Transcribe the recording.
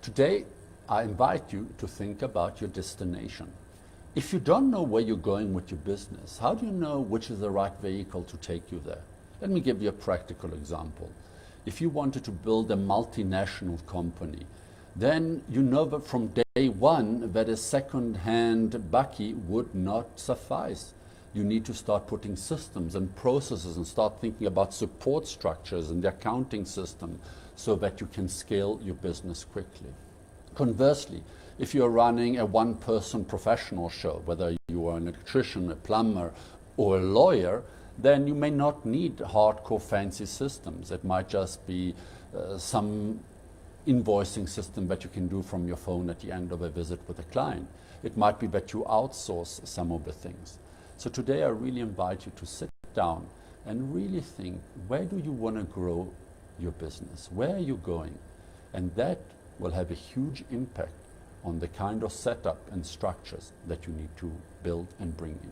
Today, I invite you to think about your destination. If you don't know where you're going with your business, how do you know which is the right vehicle to take you there? Let me give you a practical example. If you wanted to build a multinational company, then you know that from day one that a second-hand bakkie would not suffice. You need to start putting systems and processes and start thinking about support structures and the accounting system so that you can scale your business quickly. Conversely, if you're running a one-person professional show, whether you are an electrician, a plumber, or a lawyer, then you may not need hardcore fancy systems. It might just be some invoicing system that you can do from your phone at the end of a visit with a client. It might be that you outsource some of the things. So today I really invite you to sit down and really think, where do you want to grow your business? Where are you going? And that will have a huge impact on the kind of setup and structures that you need to build and bring in.